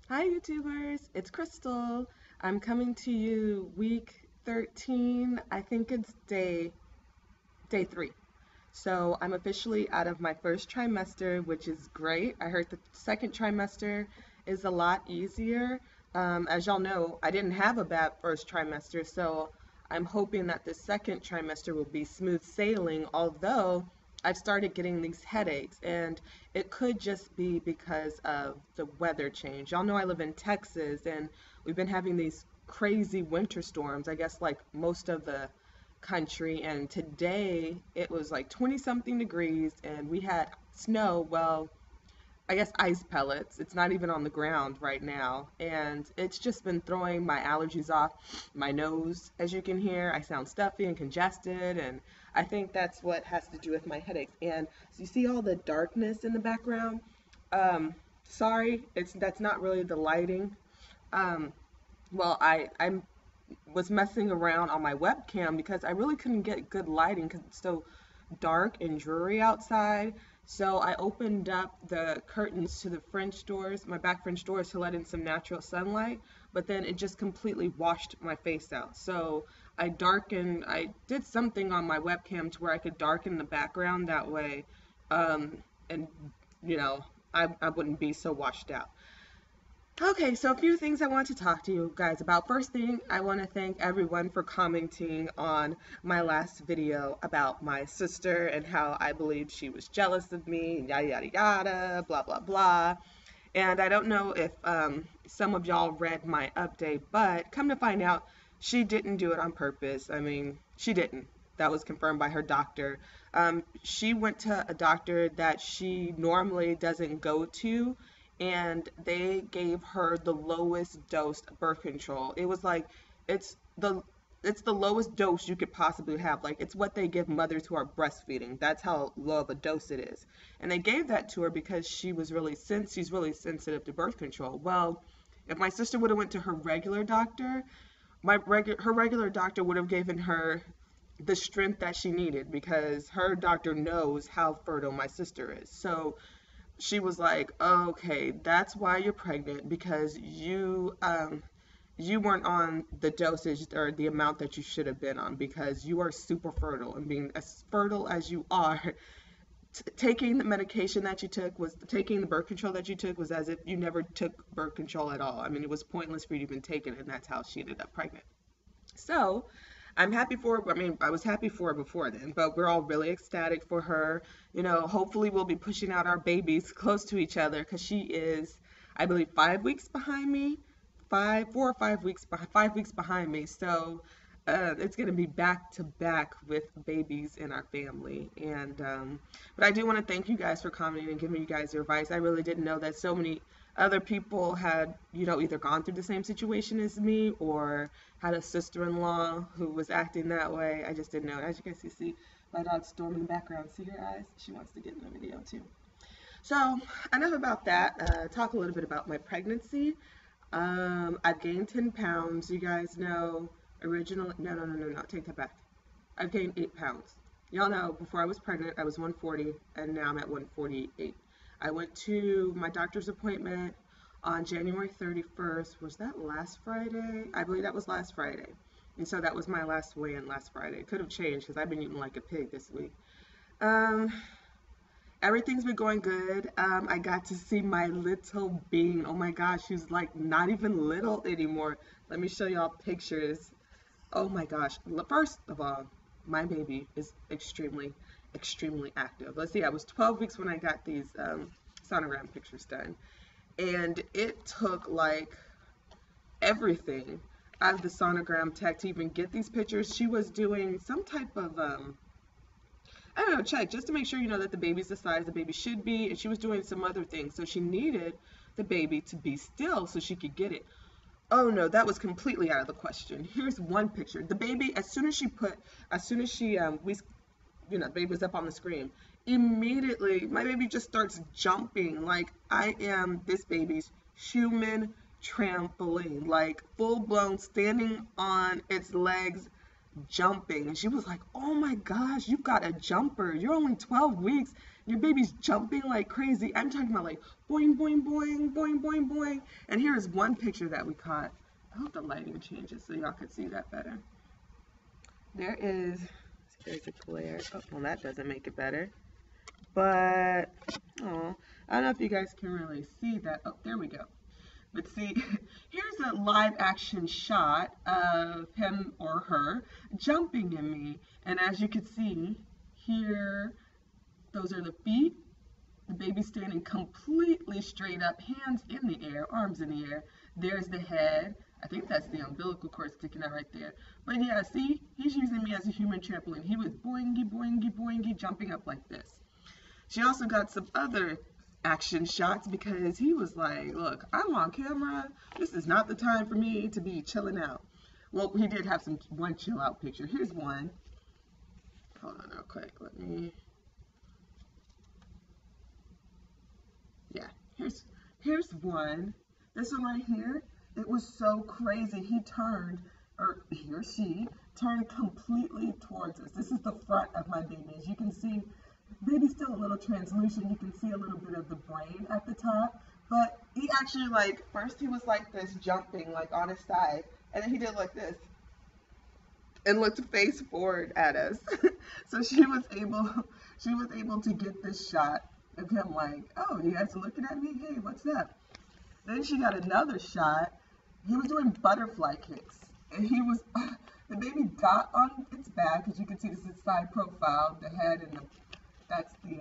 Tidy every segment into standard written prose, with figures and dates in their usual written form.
Hi YouTubers, it's Crystal. I'm coming to you week 13. I think it's day 3. So I'm officially out of my first trimester, which is great. I heard the second trimester is a lot easier. As y'all know, I didn't have a bad first trimester, so I'm hoping that the second trimester will be smooth sailing, although I've started getting these headaches, and it could just be because of the weather change. Y'all know I live in Texas, and we've been having these crazy winter storms, I guess like most of the country, and today it was like 20 something degrees and we had snow. Well, I guess ice pellets. It's not even on the ground right now, and it's just been throwing my allergies off. My nose, as you can hear, I sound stuffy and congested, and I think that's what has to do with my headaches. And so you see all the darkness in the background. um Sorry, that's not really the lighting. um well, I was messing around on my webcam because I really couldn't get good lighting because it's so dark and dreary outside. So I opened up the curtains to the French doors, my back French doors, to let in some natural sunlight, but then it just completely washed my face out. So I did something on my webcam to where I could darken the background that way, and you know, I wouldn't be so washed out. Okay, so a few things I want to talk to you guys about. First thing, I want to thank everyone for commenting on my last video about my sister and how I believed she was jealous of me, yada yada yada, blah blah blah. And I don't know if some of y'all read my update, but come to find out, she didn't do it on purpose. I mean, she didn't. That was confirmed by her doctor. She went to a doctor that she normally doesn't go to, and they gave her the lowest dose of birth control. It was like it's the it's the lowest dose you could possibly have. Like it's what they give mothers who are breastfeeding. That's how low of a dose it is. And they gave that to her because she's really sensitive to birth control. Well, if my sister would have went to her regular doctor, her regular doctor would have given her the strength that she needed because her doctor knows how fertile my sister is. So she was like, okay, that's why you're pregnant, because you weren't on the dosage or the amount that you should have been on, because you are super fertile, and being as fertile as you are, taking the medication that you took was taking the birth control that you took was as if you never took birth control at all. I mean, it was pointless for you to even take it, and that's how she ended up pregnant. So I'm happy for her. I mean, I was happy for her before then, but we're all really ecstatic for her. You know, hopefully we'll be pushing out our babies close to each other because she is, I believe, 5 weeks behind me, 4 or 5 weeks, 5 weeks behind me. So it's going to be back to back with babies in our family. And but I do want to thank you guys for commenting and giving you guys your advice. I really didn't know that so many other people had, either gone through the same situation as me or had a sister-in-law who was acting that way. I just didn't know. As you guys can see, my dog Storm in the background. See her eyes? She wants to get in the video too. So enough about that. Talk a little bit about my pregnancy. I've gained 10 pounds. You guys know originally, no, take that back. I've gained 8 pounds. Y'all know before I was pregnant, I was 140, and now I'm at 148. I went to my doctor's appointment on January 31st. Was that last Friday? I believe that was last Friday. And so that was my last weigh-in last Friday. It could have changed because I've been eating like a pig this week. Um, Everything's been going good. I got to see my little bean. Oh my gosh, she's like not even little anymore. Let me show y'all pictures. Oh my gosh. First of all, my baby is extremely active. Let's see, I was 12 weeks when I got these sonogram pictures done. And it took like everything out of the sonogram tech to even get these pictures. She was doing some type of I don't know, check just to make sure, that the baby's the size the baby should be. And she was doing some other things. So she needed the baby to be still so she could get it. Oh no, that was completely out of the question. Here's one picture. The baby, as soon as she, the baby was up on the screen, immediately my baby just starts jumping like I am this baby's human trampoline, like full blown standing on its legs, jumping. And she was like, oh my gosh, you've got a jumper. You're only 12 weeks. Your baby's jumping like crazy. I'm talking about like boing, boing, boing, boing, boing, boing. And here is one picture that we caught. I hope the lighting changes so y'all can see that better. There's a glare. Oh, well, that doesn't make it better. But, oh, I don't know if you guys can really see that. Oh, there we go. But see, here's a live action shot of him or her jumping in me. And as you can see, here, those are the feet. The baby standing completely straight up, hands in the air, arms in the air. There's the head. I think that's the umbilical cord sticking out right there. But yeah, see, he's using me as a human trampoline. He was boingy, boingy, boingy, jumping up like this. She also got some other action shots because he was like, look, I'm on camera. This is not the time for me to be chilling out. Well, he did have one chill out picture. Here's one. Hold on real quick. Yeah, here's one. This one right here, it was so crazy. He turned, or he or she turned completely towards us. This is the front of my baby. As you can see, baby's still a little translucent. You can see a little bit of the brain at the top. But he actually, like, first he was like this, jumping like on his side, and then he did like this and looked face forward at us. So she was able to get this shot of him like, oh, you guys are looking at me? Hey, what's up? Then she got another shot. He was doing butterfly kicks. And he was, the baby got on its back. As you can see, this is side profile, the head and that's the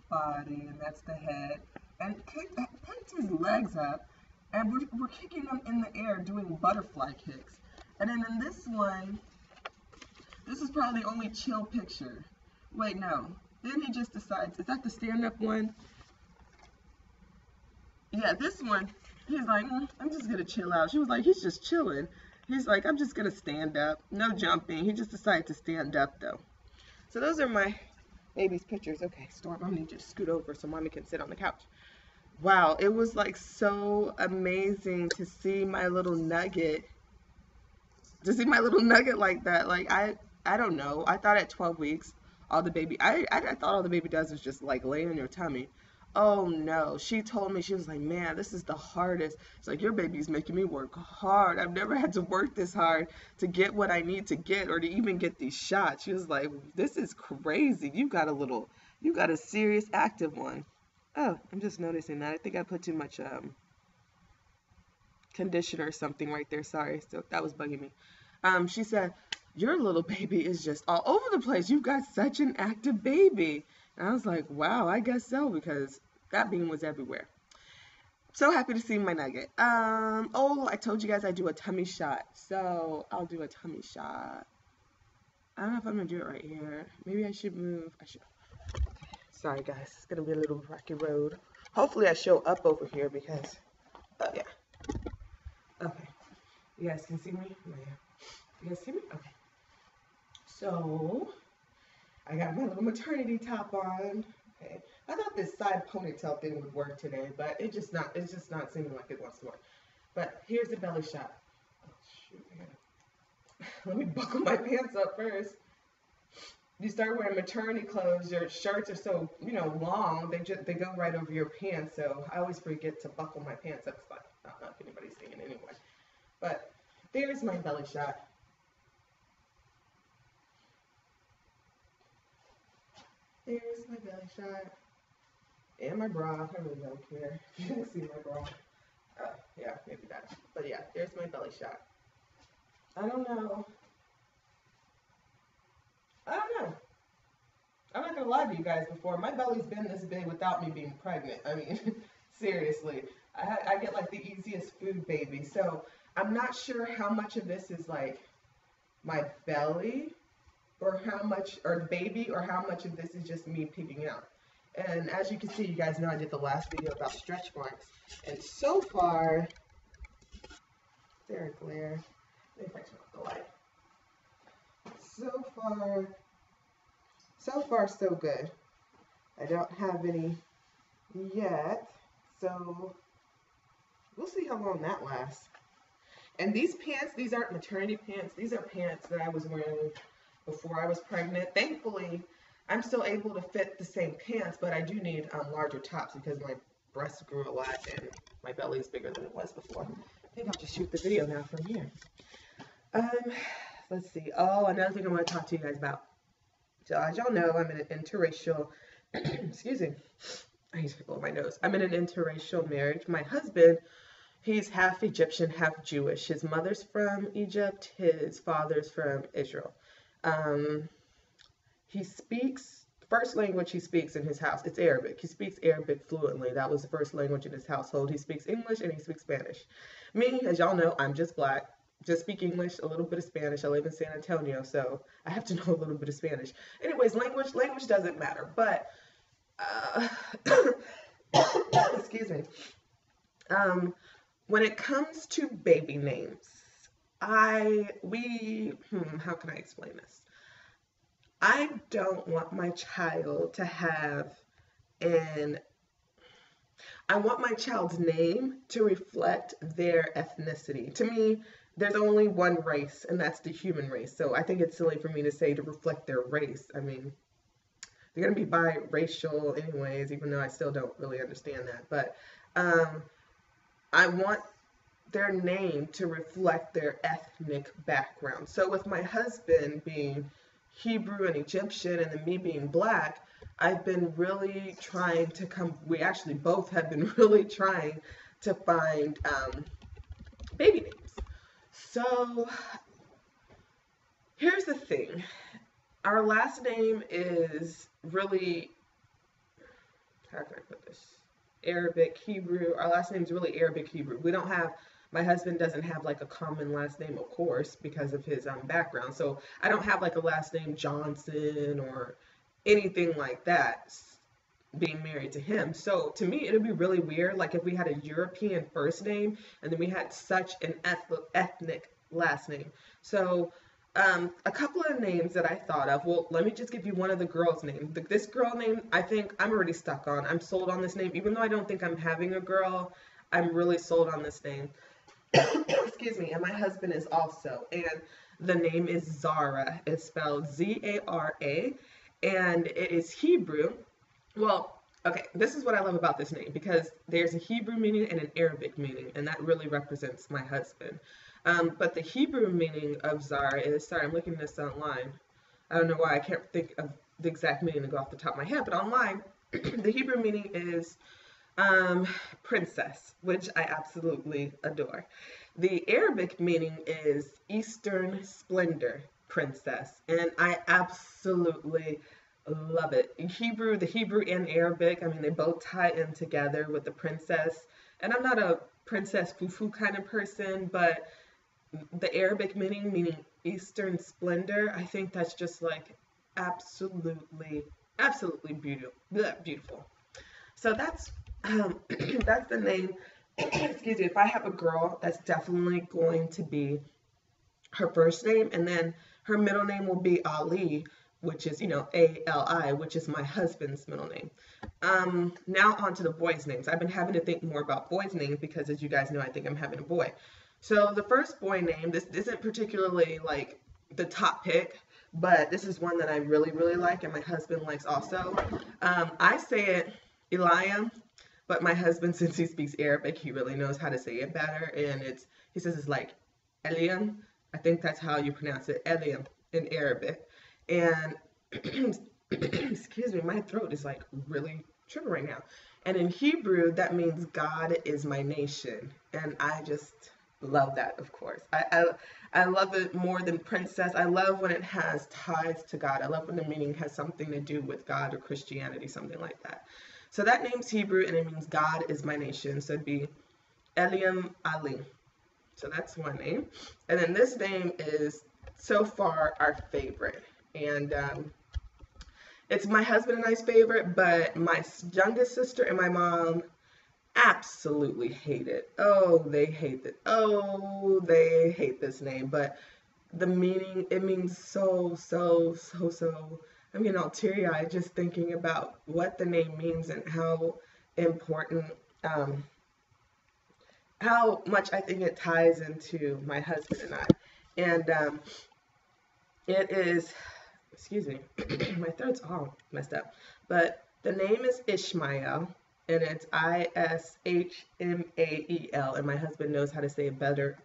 body, and that's the head. And picked his legs up, and we're kicking them in the air, doing butterfly kicks. And then in this one, this is probably the only chill picture. Wait, no. Then he just decides, is that the stand-up one? Yeah, this one, he's like, I'm just going to chill out. She was like, he's just chilling. He's like, I'm just going to stand up. No jumping. He just decided to stand up, though. So those are my baby's pictures. Okay, Storm, I'm going to just scoot over so Mommy can sit on the couch. Wow, it was like so amazing to see my little nugget. To see my little nugget like that. Like, I don't know. I thought at 12 weeks, all the baby, I thought all the baby does is just like lay on your tummy. Oh no, she told me, she was like, man, this is the hardest. It's like, your baby's making me work hard. I've never had to work this hard to get what I need to get or to even get these shots. She was like, this is crazy. You got a serious active one. Oh, I'm just noticing that. I think I put too much conditioner or something right there. Sorry, so that was bugging me. She said, your little baby is just all over the place. You've got such an active baby. And I was like, wow, I guess so, because that bean was everywhere. So happy to see my nugget. Oh, I told you guys I do a tummy shot. So I'll do a tummy shot. I don't know if I'm going to do it right here. Maybe I should move. Sorry, guys. It's going to be a little rocky road. Hopefully I show up over here because, oh, yeah. Okay. You guys can see me? Oh, yeah. You guys see me? Okay. So, I got my little maternity top on. Okay. I thought this side ponytail thing would work today, but it's just not seeming like it wants to work. But here's the belly shot. Oh, shoot. Let me buckle my pants up first. You start wearing maternity clothes, your shirts are so, long, they go right over your pants, so I always forget to buckle my pants up, but I don't know if anybody's seeing it anyway. But there's my belly shot. There's my belly shot. And my bra. I really don't care. You can see my bra. Yeah, maybe that. But yeah, there's my belly shot. I don't know. I'm not gonna lie to you guys before. My belly's been this big without me being pregnant. I mean, seriously. I get like the easiest food baby. So I'm not sure how much of this is like my belly or the baby, or how much of this is just me pigging out. And as you can see, you guys know I did the last video about stretch marks. And so far, there, glare. Let me turn off the light. So far, so good. I don't have any yet, so we'll see how long that lasts. And these pants, these aren't maternity pants. These are pants that I was wearing before I was pregnant. Thankfully, I'm still able to fit the same pants, but I do need larger tops because my breasts grew a lot and my belly is bigger than it was before. I think I'll just shoot the video now from here. Um, let's see. Oh, another thing I want to talk to you guys about. So as y'all know, I'm in an interracial, excuse me, I need to blow my nose. I'm in an interracial marriage. My husband, he's half Egyptian, half Jewish. His mother's from Egypt, his father's from Israel. He speaks, first language he speaks in his house, it's Arabic. He speaks Arabic fluently. That was the first language in his household. He speaks English and he speaks Spanish. Me, as y'all know, I'm just black. Just speak English, a little bit of Spanish. I live in San Antonio, so I have to know a little bit of Spanish. Anyways, language doesn't matter, but, excuse me. When it comes to baby names, how can I explain this? I don't want my child to have I want my child's name to reflect their ethnicity. To me, there's only one race, and that's the human race. So I think it's silly for me to say to reflect their race. I mean, they're going to be biracial anyways, even though I still don't really understand that. But I want their name to reflect their ethnic background. So with my husband being Hebrew and Egyptian and then me being black, I've been really trying to we actually both have been really trying to find baby names. So here's the thing. Our last name is really, how can I put this? Arabic, Hebrew. Our last name is really Arabic, Hebrew. We don't have, my husband doesn't have like a common last name, of course, because of his background. So I don't have like a last name Johnson or anything like that being married to him. So to me, it would be really weird, like if we had a European first name and then we had such an ethnic last name. So a couple of names that I thought of. Well, let me just give you one of the girls' names. This girl name, I think I'm already stuck on. I'm sold on this name. Even though I don't think I'm having a girl, I'm really sold on this name. Excuse me. And my husband is also. And the name is Zara. It's spelled Z-A-R-A. And it is Hebrew. Well, okay, this is what I love about this name, because there's a Hebrew meaning and an Arabic meaning, and that really represents my husband. But the Hebrew meaning of Zara is, sorry, I'm looking at this online. I don't know why I can't think of the exact meaning to go off the top of my head, but online, the Hebrew meaning is princess, which I absolutely adore. The Arabic meaning is Eastern splendor, princess, and I absolutely love it. The Hebrew and Arabic, I mean, they both tie in together with the princess. And I'm not a princess foo-foo kind of person, but the Arabic meaning Eastern splendor, I think that's just like absolutely beautiful. So that's that's the name. Excuse me. If I have a girl, that's definitely going to be her first name, and then her middle name will be Ali, which is, A-L-I, which is my husband's middle name. Now on to the boys' names. I've been having to think more about boys' names because, as you guys know, I think I'm having a boy. So the first boy name, this isn't particularly like the top pick, but this is one that I really like and my husband likes also. I say it Eliam, but my husband, since he speaks Arabic, he really knows how to say it better, and he says it's like Eliam. I think that's how you pronounce it, Eliam in Arabic. And excuse me, my throat is like really tripping right now. And in Hebrew, that means God is my nation. And I just love that, of course. I love it more than princess. I love when it has ties to God. I love when the meaning has something to do with God or Christianity, something like that. So that name's Hebrew, and it means God is my nation. So it'd be Eliam Ali. So that's one name. And then this name is so far our favorite. And it's my husband and I's favorite, but my youngest sister and my mom absolutely hate it. Oh, they hate it. Oh, they hate this name. But the meaning, it means so. I'm getting all teary-eyed just thinking about what the name means and how important, how much I think it ties into my husband and I. And it is excuse me, my throat's all messed up. But the name is Ishmael, and it's Ishmael, and my husband knows how to say it better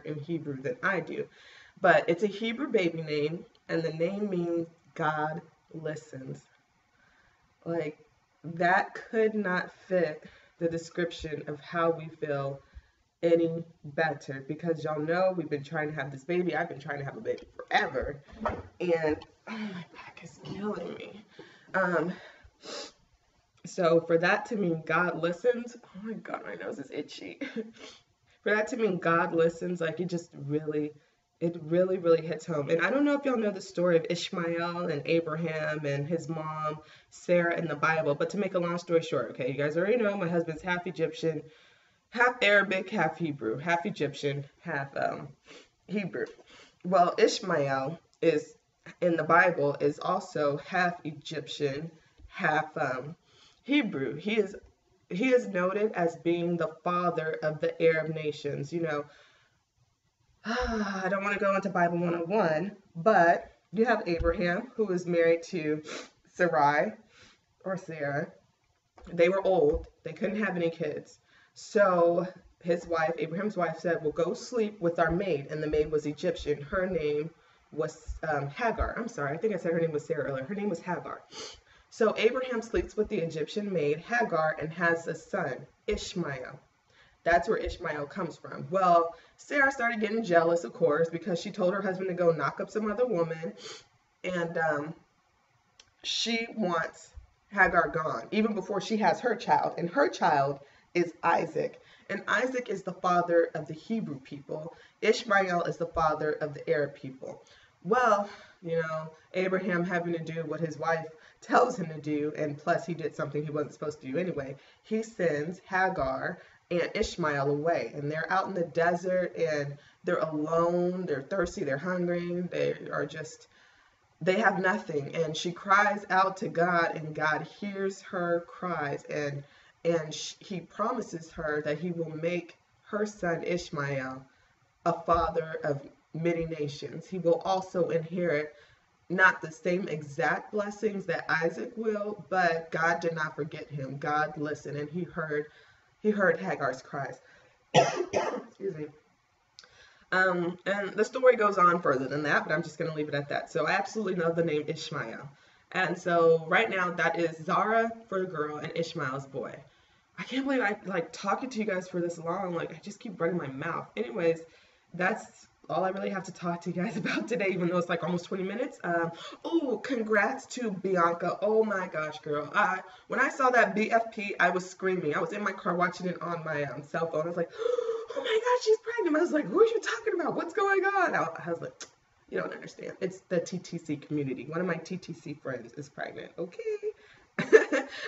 in Hebrew than I do. But it's a Hebrew baby name, and the name means God listens. Like, that could not fit the description of how we feel any better, because y'all know we've been trying to have this baby. I've been trying to have a baby forever, and oh, my back is killing me. So for that to mean God listens, oh my God, my nose is itchy. For that to mean God listens, like it really hits home. And I don't know if y'all know the story of Ishmael and Abraham and his mom, Sarah, in the Bible, but to make a long story short, okay, you guys already know my husband's half Egyptian, half Arabic, half Hebrew, half Egyptian, half Hebrew. Well, Ishmael is, in the Bible, is also half Egyptian, half Hebrew. He is noted as being the father of the Arab nations. You know, I don't want to go into Bible 101, but you have Abraham, who was married to Sarai, or Sarah. They were old. They couldn't have any kids. So his wife, Abraham's wife, said, well, go sleep with our maid. And the maid was Egyptian. Her name was Hagar. I'm sorry. I think I said her name was Sarah earlier. Her name was Hagar. So Abraham sleeps with the Egyptian maid, Hagar, and has a son, Ishmael. That's where Ishmael comes from. Well, Sarah started getting jealous, of course, because she told her husband to go knock up some other woman. And she wants Hagar gone, even before she has her child. And her child is Isaac. And Isaac is the father of the Hebrew people. Ishmael is the father of the Arab people. Well, you know, Abraham having to do what his wife tells him to do, and plus he did something he wasn't supposed to do anyway. He sends Hagar and Ishmael away, and they're out in the desert, and they're alone, they're thirsty, they're hungry, they have nothing. And she cries out to God, and God hears her cries, and he promises her that he will make her son Ishmael a father of many nations. He will also inherit not the same exact blessings that Isaac will, but God did not forget him. God listened, and he heard Hagar's cries. Excuse me. And the story goes on further than that, but I'm just going to leave it at that. So I absolutely love the name Ishmael. And so right now that is Zara for the girl and Ishmael's boy. I can't believe I like talking to you guys for this long. Like, I just keep running my mouth. Anyways, that's all I really have to talk to you guys about today, even though it's like almost 20 minutes. Oh, congrats to Bianca. Oh my gosh, girl. When I saw that BFP, I was screaming. I was in my car watching it on my cell phone. I was like, oh my gosh, she's pregnant. I was like, who are you talking about? What's going on? I was like, you don't understand. It's the TTC community. One of my TTC friends is pregnant. Okay.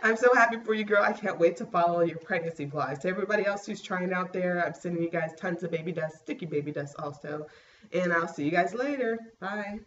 I'm so happy for you, girl. I can't wait to follow your pregnancy vlogs. To everybody else who's trying out there, I'm sending you guys tons of baby dust, sticky baby dust also. And I'll see you guys later. Bye.